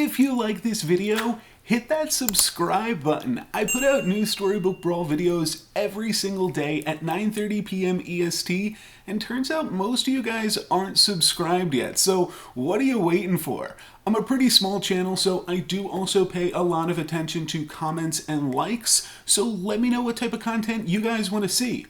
If you like this video, hit that subscribe button. I put out new Storybook Brawl videos every single day at 9:30 p.m. EST, and turns out most of you guys aren't subscribed yet, so what are you waiting for? I'm a pretty small channel, so I do also pay a lot of attention to comments and likes, so let me know what type of content you guys want to see.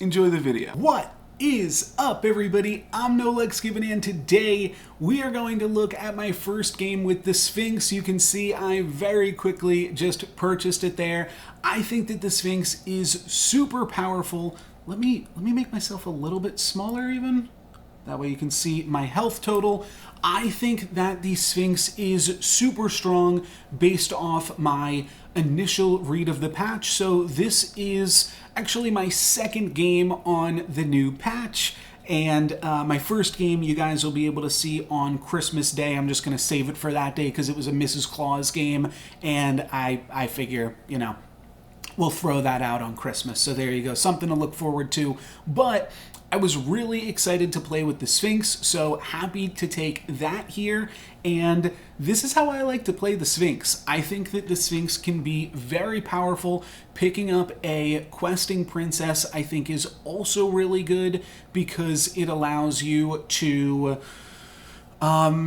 Enjoy the video. What is up, everybody? I'm NoLucksGiven, and today we are going to look at my first game with the Sphinx. You can see I very quickly just purchased it there. I think that the Sphinx is super powerful. Let me make myself a little bit smaller even. That way you can see my health total. I think that the Sphinx is super strong based off my initial read of the patch. So this is actually my second game on the new patch. And my first game you guys will be able to see on Christmas Day. I'm just going to save it for that day because it was a Mrs. Claus game. And I figure, you know, we'll throw that out on Christmas. So there you go. Something to look forward to. But I was really excited to play with the Sphinx, so happy to take that here. And this is how I like to play the Sphinx. I think that the Sphinx can be very powerful. Picking up a questing princess, I think, is also really good because it allows you to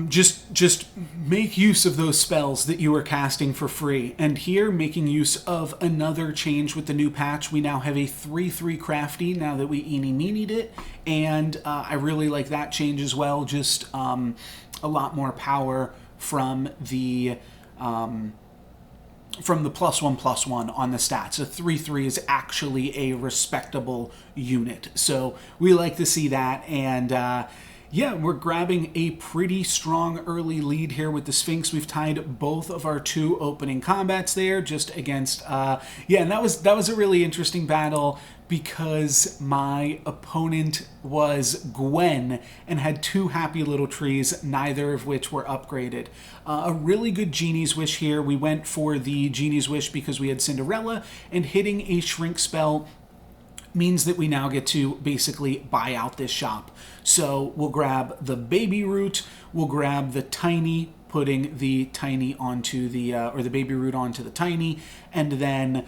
just make use of those spells that you are casting for free. And here, making use of another change with the new patch, we now have a 3/3 crafty now that we eeny-meenied it, and I really like that change as well. Just a lot more power from the +1/+1 on the stats. A 3/3 is actually a respectable unit, so we like to see that. And yeah, we're grabbing a pretty strong early lead here with the Sphinx. We've tied both of our two opening combats there, just against, yeah, and that was a really interesting battle because my opponent was Gwen and had two happy little trees, neither of which were upgraded. A really good Genie's Wish here. We went for the Genie's Wish because we had Cinderella, and hitting a shrink spell means that we now get to basically buy out this shop. So we'll grab the baby root, we'll grab the tiny, putting the tiny onto the, or the baby root onto the tiny, and then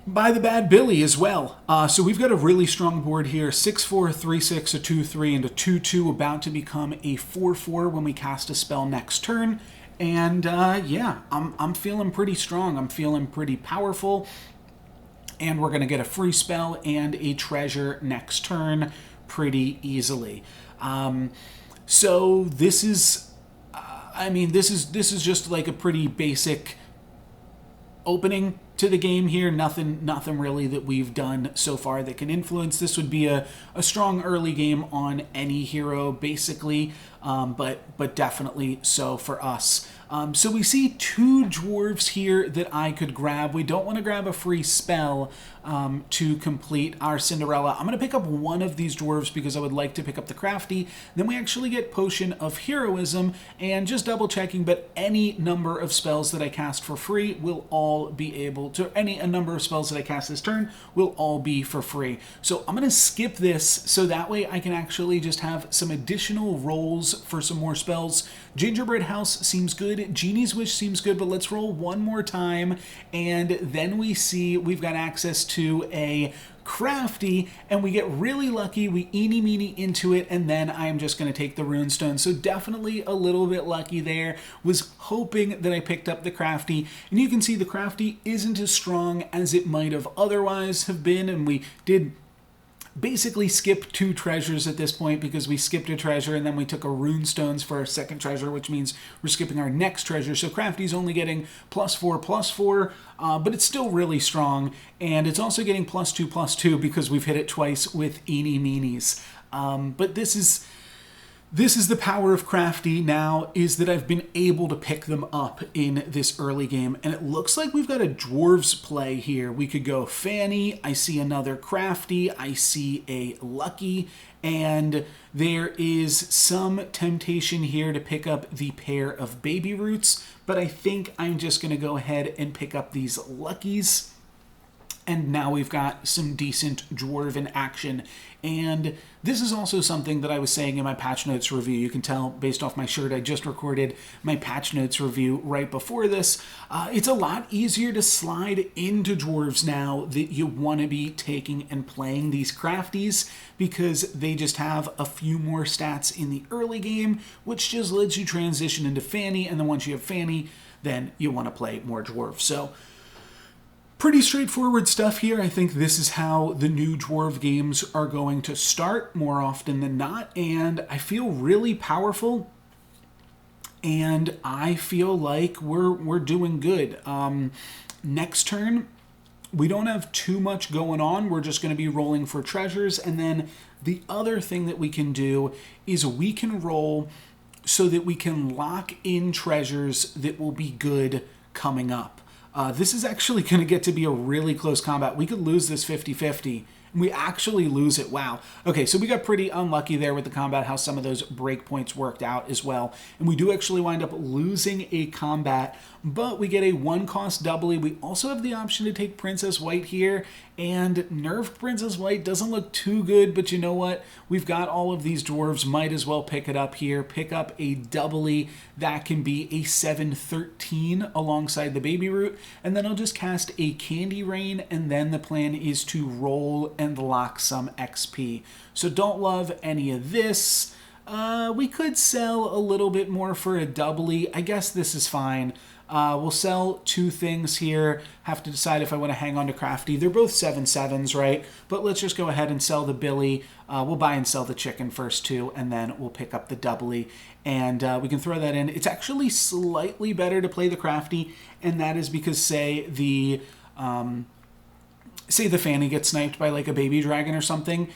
buy the bad Billy as well. So we've got a really strong board here. 6/4, 3/6, a 2/3, and a 2/2, about to become a 4/4 when we cast a spell next turn. And yeah, I'm feeling pretty strong. I'm feeling pretty powerful. And we're going to get a free spell and a treasure next turn pretty easily. So this is, I mean, this is just like a pretty basic opening to the game here. Nothing really that we've done so far that can influence. This would be a strong early game on any hero, basically, but definitely so for us. So we see two dwarves here that I could grab. We don't want to grab a free spell to complete our Cinderella. I'm going to pick up one of these dwarves because I would like to pick up the crafty. Then we actually get Potion of Heroism, and just double checking, but any number of spells that I cast for free will all be able to, a number of spells that I cast this turn will all be for free. So I'm going to skip this so that way I can actually just have some additional rolls for some more spells. Gingerbread House seems good. Genie's Wish seems good, but let's roll one more time, and then we see we've got access to a crafty, and we get really lucky. We eeny-meeny into it, and then I'm just going to take the runestone. So definitely a little bit lucky there. Was hoping that I picked up the crafty, and you can see the crafty isn't as strong as it might have otherwise have been, and we did basically skip two treasures at this point because we skipped a treasure and then we took a runestones for our second treasure, which means we're skipping our next treasure. So crafty's only getting +4/+4, but it's still really strong, and it's also getting +2/+2 because we've hit it twice with eeny-meenies. But this is the power of crafty now, is that I've been able to pick them up in this early game. And it looks like we've got a dwarves play here. We could go Fanny, I see another crafty, I see a lucky, and there is some temptation here to pick up the pair of baby roots, but I think I'm just going to go ahead and pick up these luckies. And now we've got some decent dwarven action. And this is also something that I was saying in my patch notes review. You can tell based off my shirt, I just recorded my patch notes review right before this. It's a lot easier to slide into dwarves now that you want to be taking and playing these crafties, because they just have a few more stats in the early game, which just lets you transition into Fanny. And then once you have Fanny, then you want to play more dwarves. So pretty straightforward stuff here. I think this is how the new dwarf games are going to start more often than not, and I feel really powerful, and I feel like we're doing good. Next turn, we don't have too much going on. We're just going to be rolling for treasures, and then the other thing that we can do is we can roll so that we can lock in treasures that will be good coming up. This is actually going to get to be a really close combat. We could lose this 50-50. We actually lose it. Wow. Okay, so we got pretty unlucky there with the combat, how some of those breakpoints worked out as well. And we do actually wind up losing a combat, but we get a 1-cost doubly. We also have the option to take Princess White here, and nerfed Princess White doesn't look too good, but you know what? We've got all of these dwarves. Might as well pick it up here. Pick up a doubly. That can be a 7-13 alongside the Baby Root, and then I'll just cast a Candy Rain, and then the plan is to roll and lock some XP. So don't love any of this. We could sell a little bit more for a doubly. I guess this is fine. We'll sell 2 things here. Have to decide if I want to hang on to Crafty. They're both 7/7s, right? But let's just go ahead and sell the Billy. We'll buy and sell the chicken first too, and then we'll pick up the doubly. And we can throw that in. It's actually slightly better to play the Crafty, and that is because, say the Fanny gets sniped by like a baby dragon or something,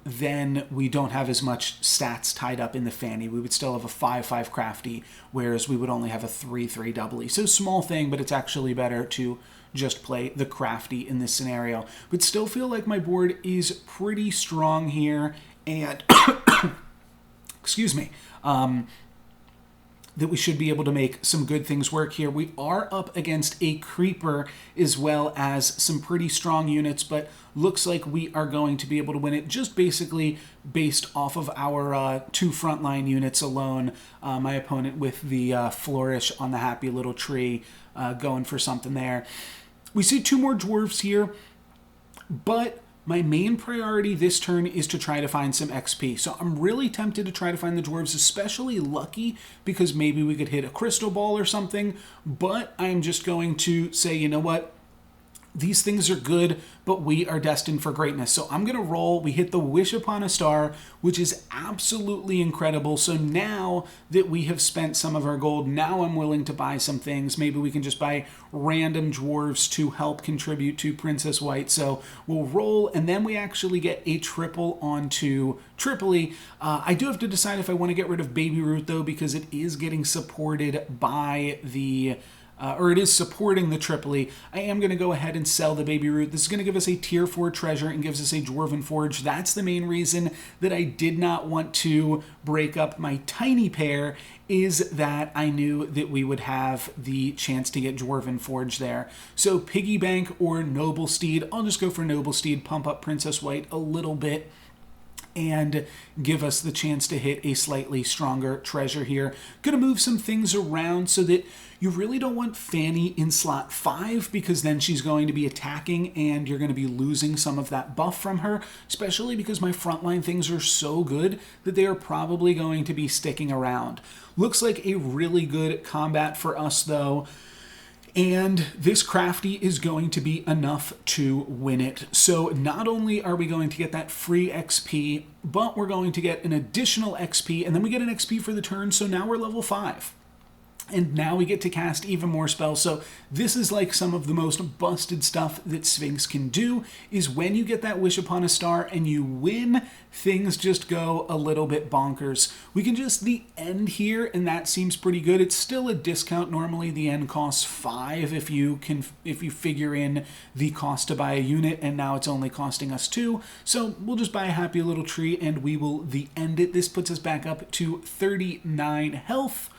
then we don't have as much stats tied up in the Fanny. We would still have a 5-5 crafty, whereas we would only have a 3-3 doubly. So small thing, but it's actually better to just play the crafty in this scenario. But still feel like my board is pretty strong here, and excuse me, that we should be able to make some good things work here. We are up against a creeper as well as some pretty strong units, but looks like we are going to be able to win it just basically based off of our 2 frontline units alone. My opponent with the flourish on the happy little tree going for something there. We see 2 more dwarves here, but my main priority this turn is to try to find some XP. So I'm really tempted to try to find the dwarves, especially lucky, because maybe we could hit a crystal ball or something. But I'm just going to say, you know what? These things are good, but we are destined for greatness. So I'm going to roll. We hit the Wish Upon a Star, which is absolutely incredible. So now that we have spent some of our gold, now I'm willing to buy some things. Maybe we can just buy random dwarves to help contribute to Princess White. So we'll roll, and then we actually get a triple onto Tripoli. I do have to decide if I want to get rid of Baby Root, though, because it is getting supported by the... or it is supporting the Tripoli. I am going to go ahead and sell the Baby Root. This is going to give us a tier 4 treasure and gives us a Dwarven Forge. That's the main reason that I did not want to break up my tiny pair, is that I knew that we would have the chance to get Dwarven Forge there. So Piggy Bank or Noble Steed. I'll just go for Noble Steed, pump up Princess White a little bit, and give us the chance to hit a slightly stronger treasure here. Gonna move some things around so that you really don't want Fanny in slot 5, because then she's going to be attacking and you're going to be losing some of that buff from her, especially because my frontline things are so good that they are probably going to be sticking around. Looks like a really good combat for us, though. And this crafty is going to be enough to win it. So not only are we going to get that free XP, but we're going to get an additional XP, and then we get an XP for the turn, so now we're level 5. And now we get to cast even more spells. So this is like some of the most busted stuff that Sphinx can do, is when you get that Wish Upon a Star and you win, things just go a little bit bonkers. We can just the end here, and that seems pretty good. It's still a discount. Normally the end costs 5 if you figure in the cost to buy a unit, and now it's only costing us 2. So we'll just buy a happy little tree and we will the end it. This puts us back up to 39 health.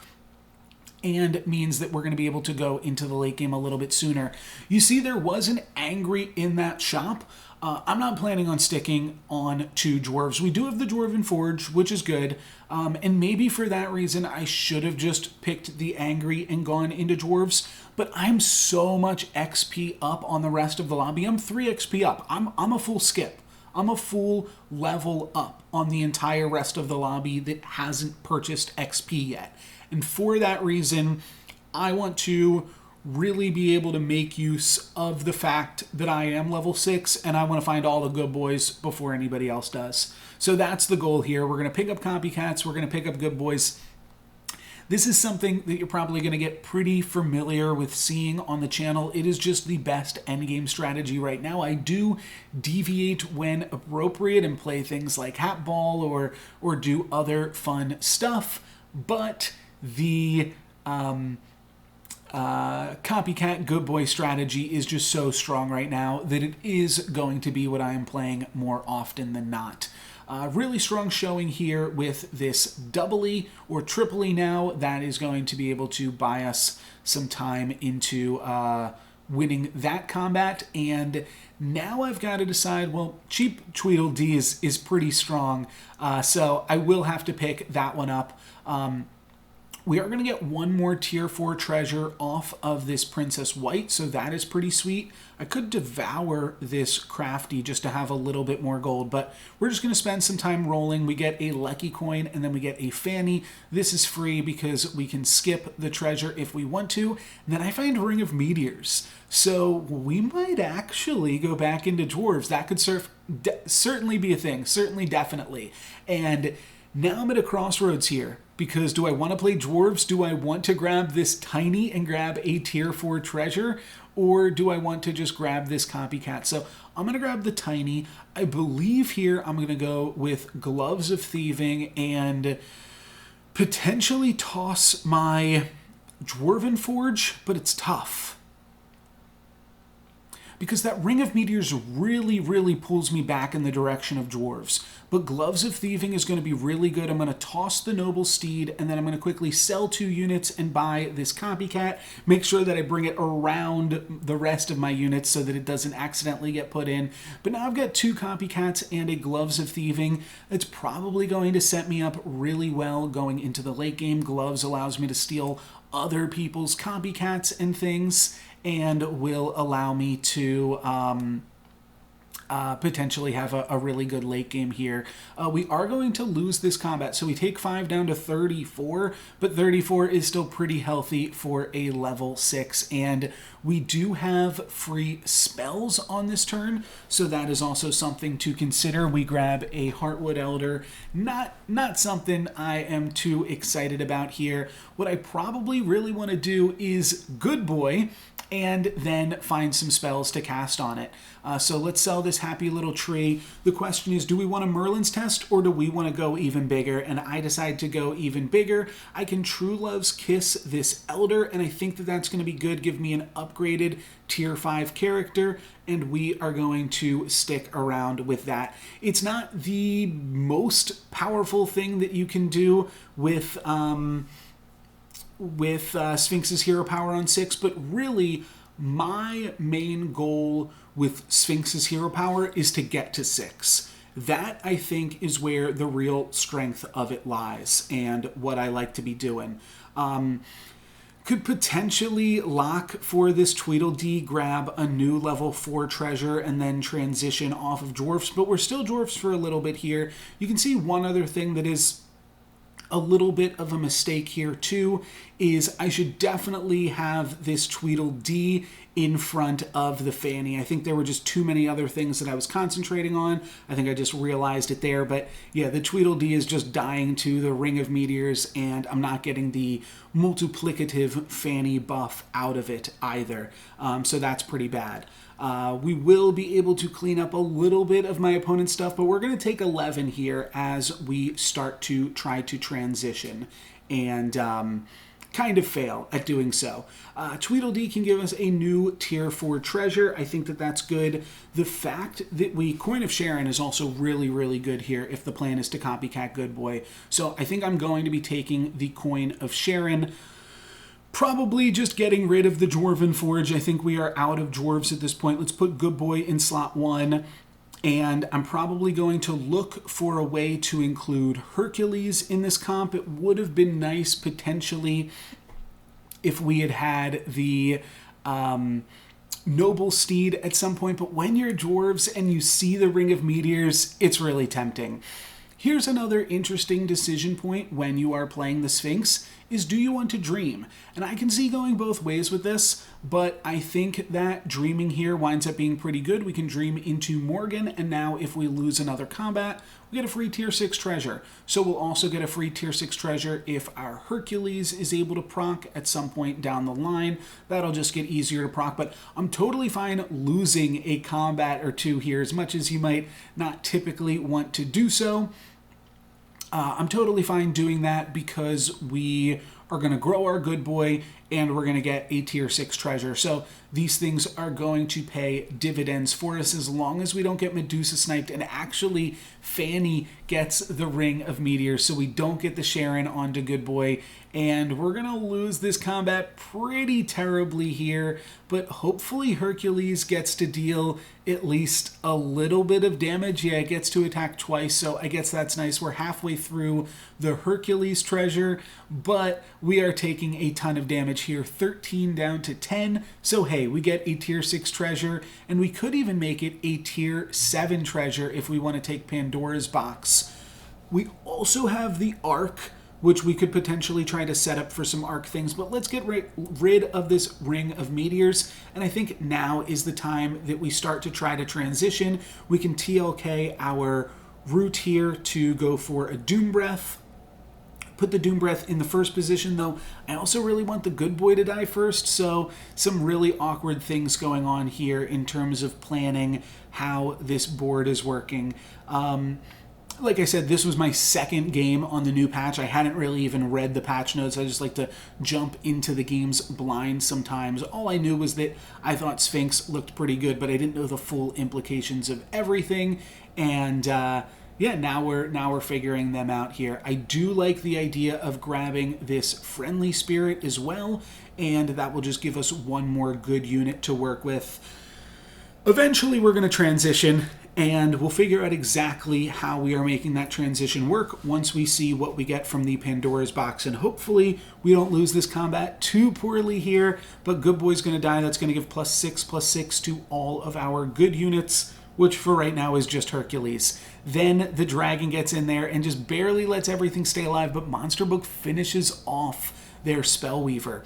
and means that we're going to be able to go into the late game a little bit sooner. You see, there was an angry in that shop. I'm not planning on sticking on to dwarves. We do have the Dwarven Forge, which is good, and maybe for that reason I should have just picked the angry and gone into dwarves, but I'm so much XP up on the rest of the lobby. I'm 3 XP up. I'm a full skip. I'm a full level up on the entire rest of the lobby that hasn't purchased XP yet. And for that reason, I want to really be able to make use of the fact that I am level 6 and I want to find all the good boys before anybody else does. So that's the goal here. We're going to pick up copycats. We're going to pick up good boys. This is something that you're probably going to get pretty familiar with seeing on the channel. It is just the best endgame strategy right now. I do deviate when appropriate and play things like Hat Ball or do other fun stuff, but the copycat good boy strategy is just so strong right now that it is going to be what I am playing more often than not. Really strong showing here with this doubly or triply now. That is going to be able to buy us some time into winning that combat. And now I've got to decide, well, cheap Tweedledee is pretty strong, so I will have to pick that one up. We are going to get one more tier 4 treasure off of this Princess White, so that is pretty sweet. I could devour this crafty just to have a little bit more gold, but we're just going to spend some time rolling. We get a Lucky Coin, and then we get a Fanny. This is free because we can skip the treasure if we want to. And then I find Ring of Meteors, so we might actually go back into dwarves. That could certainly be a thing, certainly, definitely. And now I'm at a crossroads here, because do I want to play dwarves? Do I want to grab this tiny and grab a tier 4 treasure? Or do I want to just grab this copycat? So I'm going to grab the tiny. I believe here I'm going to go with Gloves of Thieving and potentially toss my Dwarven Forge, but it's tough, because that Ring of Meteors really, really pulls me back in the direction of dwarves. But Gloves of Thieving is going to be really good. I'm going to toss the Noble Steed, and then I'm going to quickly sell 2 units and buy this copycat. Make sure that I bring it around the rest of my units so that it doesn't accidentally get put in. But now I've got 2 copycats and a Gloves of Thieving. It's probably going to set me up really well going into the late game. Gloves allows me to steal other people's copycats and things, and will allow me to potentially have a really good late game here. We are going to lose this combat, so we take 5 down to 34, but 34 is still pretty healthy for a level 6, and we do have free spells on this turn, so that is also something to consider. We grab a Heartwood Elder, not something I am too excited about here. What I probably really want to do is Good Boy, and then find some spells to cast on it. So let's sell this happy little tree. The question is, do we want a Merlin's Test, or do we want to go even bigger? And I decide to go even bigger. I can True Love's Kiss this Elder, and I think that that's going to be good. Give me an upgraded tier 5 character, and we are going to stick around with that. It's not the most powerful thing that you can do with Sphinx's hero power on 6, but really my main goal with Sphinx's hero power is to get to 6. That, I think, is where the real strength of it lies, and what I like to be doing. Could potentially lock for this Tweedledee, grab a new level 4 treasure, and then transition off of dwarfs, but we're still dwarfs for a little bit here. You can see one other thing that is a little bit of a mistake here too is I should definitely have this Tweedledee in front of the Fanny. I think there were just too many other things that I was concentrating on. I think I just realized it there, but yeah, the Tweedledee is just dying to the Ring of Meteors, and I'm not getting the multiplicative Fanny buff out of it either, so that's pretty bad. We will be able to clean up a little bit of my opponent's stuff, but we're going to take 11 here as we start to try to transition and kind of fail at doing so. Tweedledee can give us a new tier 4 treasure. I think that that's good. The fact that Coin of Sharon is also really, really good here if the plan is to copycat Good Boy. So I think I'm going to be taking the Coin of Sharon. Probably just getting rid of the Dwarven Forge. I think we are out of dwarves at this point. Let's put Good Boy in slot 1. And I'm probably going to look for a way to include Hercules in this comp. It would have been nice, potentially, if we had had the Noble Steed at some point. But when you're dwarves and you see the Ring of Meteors, it's really tempting. Here's another interesting decision point when you are playing the Sphinx, is do you want to dream? And I can see going both ways with this, but I think that dreaming here winds up being pretty good. We can dream into Morgan, and now if we lose another combat, we get a free tier 6 treasure. So we'll also get a free tier 6 treasure if our Hercules is able to proc at some point down the line. That'll just get easier to proc, but I'm totally fine losing a combat or two here, as much as you might not typically want to do so. I'm totally fine doing that because we are going to grow our Good Boy and we're going to get a tier 6 treasure. So these things are going to pay dividends for us as long as we don't get Medusa sniped, and actually Fanny gets the Ring of Meteors so we don't get the Sharon onto Good Boy. And we're going to lose this combat pretty terribly here, but hopefully Hercules gets to deal at least a little bit of damage. Yeah, it gets to attack twice, so I guess that's nice. We're halfway through the Hercules treasure, but we are taking a ton of damage here, 13 down to 10. So hey, we get a tier 6 treasure, and we could even make it a tier 7 treasure if we want to take Pandora's box. We also have the Ark, which we could potentially try to set up for some Arc things, but let's get rid of this Ring of Meteors, and I think now is the time that we start to try to transition. We can TLK our root here to go for a Doom Breath. Put the Doom Breath in the first position, though I also really want the Good Boy to die first, so some really awkward things going on here in terms of planning how this board is working. Like I said, this was my second game on the new patch. I hadn't really even read the patch notes. I just like to jump into the games blind sometimes. All I knew was that I thought Sphinx looked pretty good, but I didn't know the full implications of everything. And yeah, now we're figuring them out here. I do like the idea of grabbing this Friendly Spirit as well, and that will just give us one more good unit to work with. Eventually, we're going to transition, and we'll figure out exactly how we are making that transition work once we see what we get from the Pandora's box. And hopefully, we don't lose this combat too poorly here, but Good Boy's going to die. That's going to give +6/+6 to all of our good units, which for right now is just Hercules. Then the dragon gets in there and just barely lets everything stay alive, but Monster Book finishes off their Spellweaver.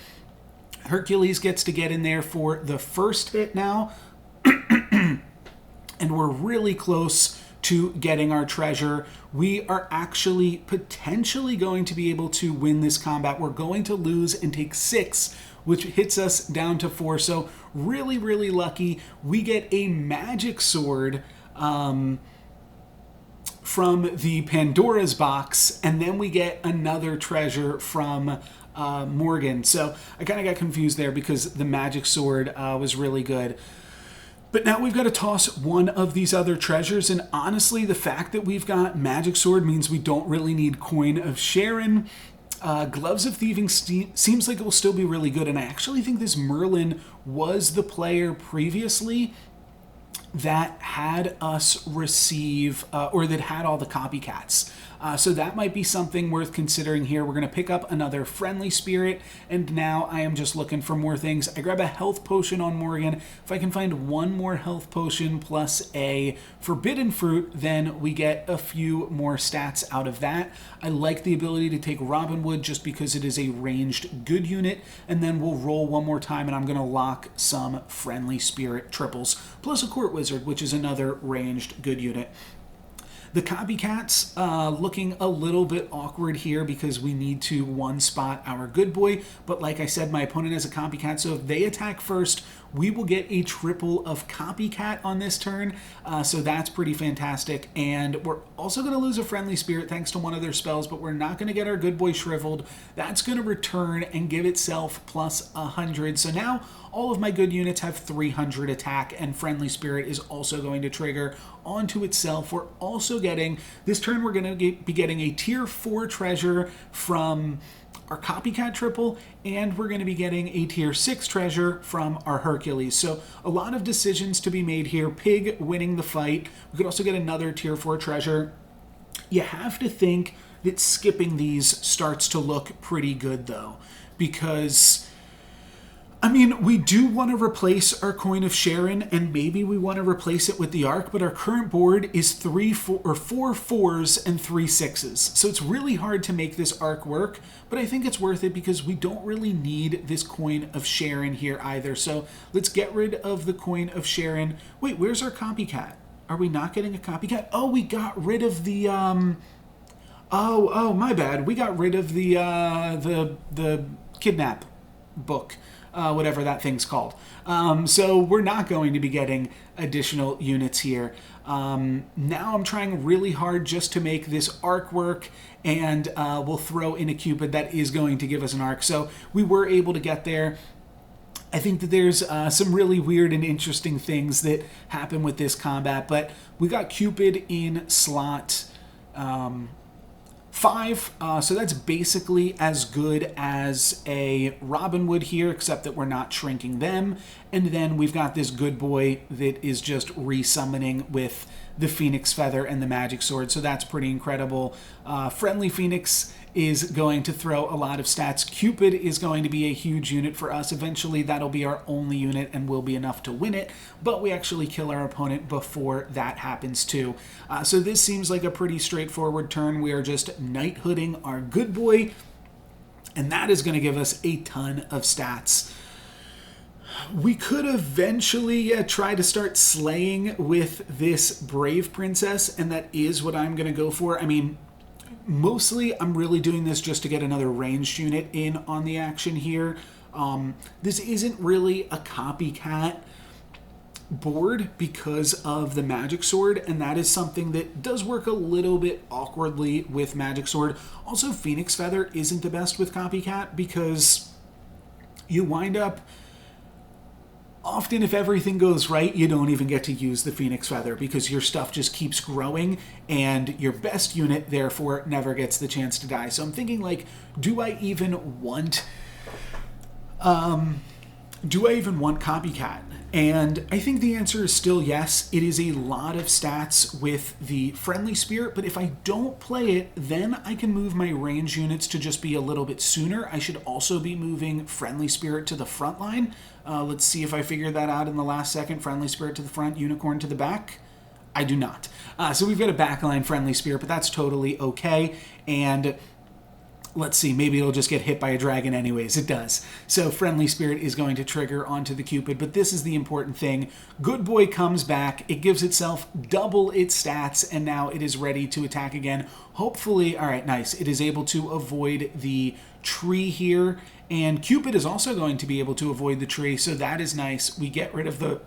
Hercules gets to get in there for the first hit now, and we're really close to getting our treasure. We are actually potentially going to be able to win this combat. We're going to lose and take 6, which hits us down to 4. So really, really lucky. We get a magic sword from the Pandora's box, and then we get another treasure from Morgan. So I kind of got confused there because the magic sword was really good. But now we've got to toss one of these other treasures, and honestly, the fact that we've got Magic Sword means we don't really need Coin of Sharon. Gloves of Thieving seems like it will still be really good, and I actually think this Merlin was the player previously that had us receive, or that had all the copycats. So that might be something worth considering here. We're going to pick up another Friendly Spirit, and now I am just looking for more things. I grab a health potion on Morgan. If I can find one more health potion plus a Forbidden Fruit, then we get a few more stats out of that. I like the ability to take Robin Wood just because it is a ranged good unit, and then we'll roll one more time, and I'm going to lock some Friendly Spirit triples, plus a Court Wizard, which is another ranged good unit. The copycats looking a little bit awkward here because we need to one-spot our Good Boy. But like I said, my opponent has a copycat, so if they attack first, we will get a triple of copycat on this turn. So that's pretty fantastic. And we're also going to lose a Friendly Spirit thanks to one of their spells, but we're not going to get our Good Boy shriveled. That's going to return and give itself +100. So now all of my good units have 300 attack, and Friendly Spirit is also going to trigger onto itself. We're also getting, this turn we're going to be getting a tier 4 treasure from our copycat triple, and we're going to be getting a tier 6 treasure from our Hercules. So a lot of decisions to be made here. Pig winning the fight. We could also get another tier 4 treasure. You have to think that skipping these starts to look pretty good, though, because I mean, we do want to replace our Coin of Sharon, and maybe we want to replace it with the Ark, but our current board is 4 fours and 3 sixes. So it's really hard to make this Ark work, but I think it's worth it because we don't really need this Coin of Sharon here either. So let's get rid of the Coin of Sharon. Wait, where's our copycat? Are we not getting a copycat? Oh, we got rid of the, Oh, my bad. We got rid of the kidnap book. Whatever that thing's called. So we're not going to be getting additional units here. Now I'm trying really hard just to make this Ark work, and we'll throw in a Cupid that is going to give us an Ark. So we were able to get there. I think that there's some really weird and interesting things that happen with this combat, but we got Cupid in slot 5, so that's basically as good as a Robin Hood here, except that we're not shrinking them. And then we've got this good boy that is just resummoning with the Phoenix Feather and the Magic Sword, so that's pretty incredible. Friendly Phoenix is going to throw a lot of stats. Cupid is going to be a huge unit for us. Eventually, that'll be our only unit and will be enough to win it, but we actually kill our opponent before that happens too. So this seems like a pretty straightforward turn. We are just knighthooding our good boy, and that is going to give us a ton of stats. We could eventually try to start slaying with this Brave Princess, and that is what I'm going to go for. I mean, mostly I'm really doing this just to get another ranged unit in on the action here. This isn't really a copycat board because of the Magic Sword, and that is something that does work a little bit awkwardly with Magic Sword. Also, Phoenix Feather isn't the best with copycat because you wind up often, if everything goes right, you don't even get to use the Phoenix Feather because your stuff just keeps growing and your best unit, therefore, never gets the chance to die. So I'm thinking, like, do I even want Copycat? And I think the answer is still yes. It is a lot of stats with the Friendly Spirit, but if I don't play it, then I can move my range units to just be a little bit sooner. I should also be moving Friendly Spirit to the front line. Let's see if I figure that out in the last second. Friendly Spirit to the front, Unicorn to the back. I do not. So we've got a backline Friendly Spirit, but that's totally okay. And let's see, maybe it'll just get hit by a dragon anyways. It does. So Friendly Spirit is going to trigger onto the Cupid, but this is the important thing. Good Boy comes back, it gives itself double its stats, and now it is ready to attack again. Hopefully, all right, nice. It is able to avoid the tree here, and Cupid is also going to be able to avoid the tree, so that is nice. We get rid of the...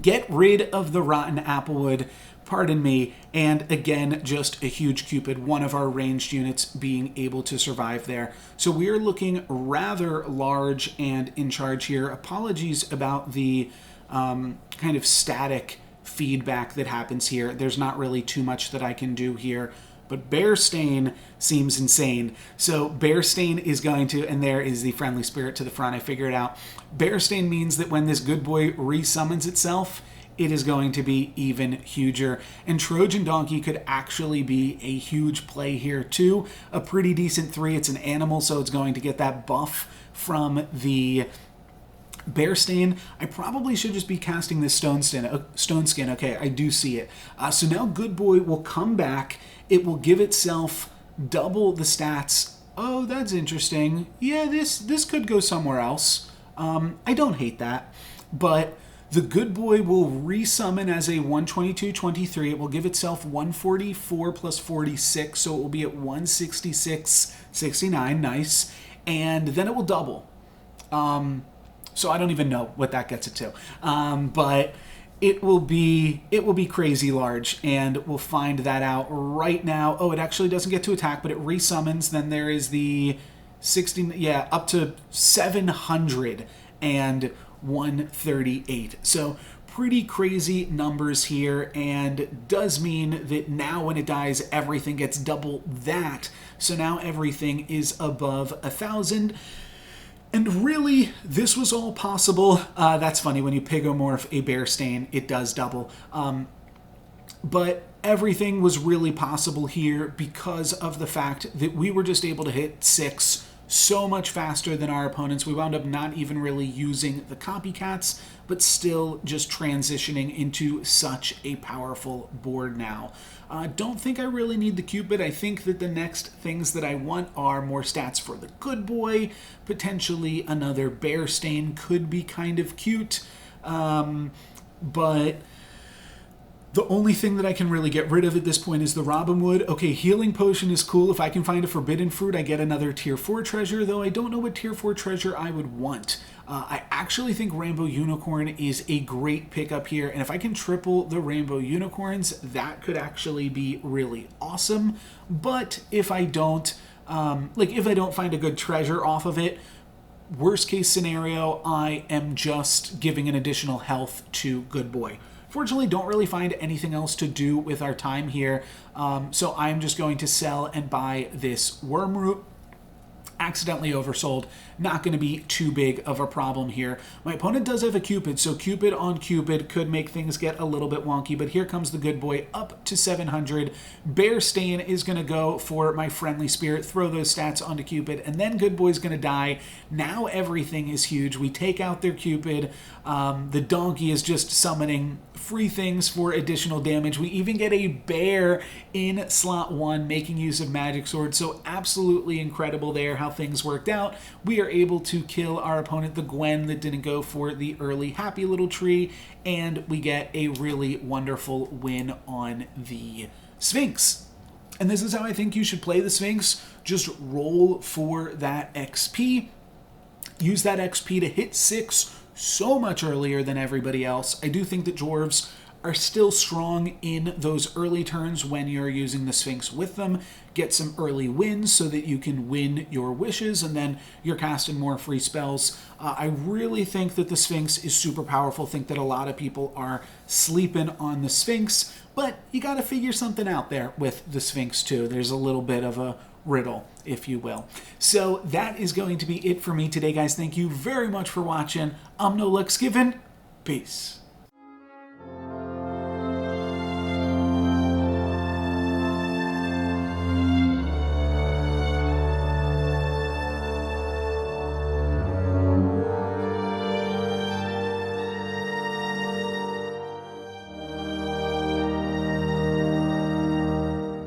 get rid of the rotten applewood, pardon me, and again, just a huge Cupid, one of our ranged units being able to survive there. So we are looking rather large and in charge here. Apologies about the kind of static feedback that happens here. There's not really too much that I can do here, but Bearstain seems insane. So Bearstain is going to, and there is the Friendly Spirit to the front, I figured it out. Bearstain means that when this good boy resummons itself, it is going to be even huger. And Trojan Donkey could actually be a huge play here too. A pretty decent 3. It's an animal, so it's going to get that buff from the Bearstain. I probably should just be casting this Stone Skin. Okay, I do see it. So now Good Boy will come back. It will give itself double the stats. Oh, that's interesting. Yeah, this could go somewhere else. I don't hate that, but the Good Boy will resummon as a 122-23. It will give itself 144 plus 46, so it will be at 166-69. Nice. And then it will double. So I don't even know what that gets it to. But it will be crazy large, and we'll find that out right now. Oh, it actually doesn't get to attack, but it resummons. Then there is the 16, yeah, up to 700 and 138. So pretty crazy numbers here, and does mean that now when it dies, everything gets double that. So now everything is above 1,000. And really, this was all possible. That's funny, when you pigomorph a bear stain, it does double. But everything was really possible here because of the fact that we were just able to hit 6 so much faster than our opponents. We wound up not even really using the copycats, but still just transitioning into such a powerful board now. Don't think I really need the Cupid. I think that the next things that I want are more stats for the good boy. Potentially another bear stain could be kind of cute. But the only thing that I can really get rid of at this point is the Robin Wood. Okay, Healing Potion is cool. If I can find a Forbidden Fruit, I get another Tier 4 treasure, though I don't know what Tier 4 treasure I would want. I actually think Rainbow Unicorn is a great pickup here, and if I can triple the Rainbow Unicorns, that could actually be really awesome. But if I don't, if I don't find a good treasure off of it, worst case scenario, I am just giving an additional health to Good Boy. Fortunately, don't really find anything else to do with our time here, so I'm just going to sell and buy this Wormroot. Accidentally oversold. Not going to be too big of a problem here. My opponent does have a Cupid, so Cupid on Cupid could make things get a little bit wonky, but here comes the good boy up to 700. Bear Stain is going to go for my Friendly Spirit, throw those stats onto Cupid, and then good boy's going to die. Now everything is huge. We take out their Cupid. The donkey is just summoning free things for additional damage. We even get a bear in slot 1 making use of Magic Sword, so absolutely incredible there how things worked out. We are able to kill our opponent, the Gwen, that didn't go for the early Happy Little Tree, and we get a really wonderful win on the Sphinx. And this is how I think you should play the Sphinx. Just roll for that XP. Use that XP to hit 6 so much earlier than everybody else. I do think that dwarves are still strong in those early turns when you're using the Sphinx with them. Get some early wins so that you can win your wishes, and then you're casting more free spells. I really think that the Sphinx is super powerful. Think that a lot of people are sleeping on the Sphinx, but you got to figure something out there with the Sphinx too. There's a little bit of a riddle, if you will. So that is going to be it for me today, guys. Thank you very much for watching. I'm NoLucksGiven. Peace.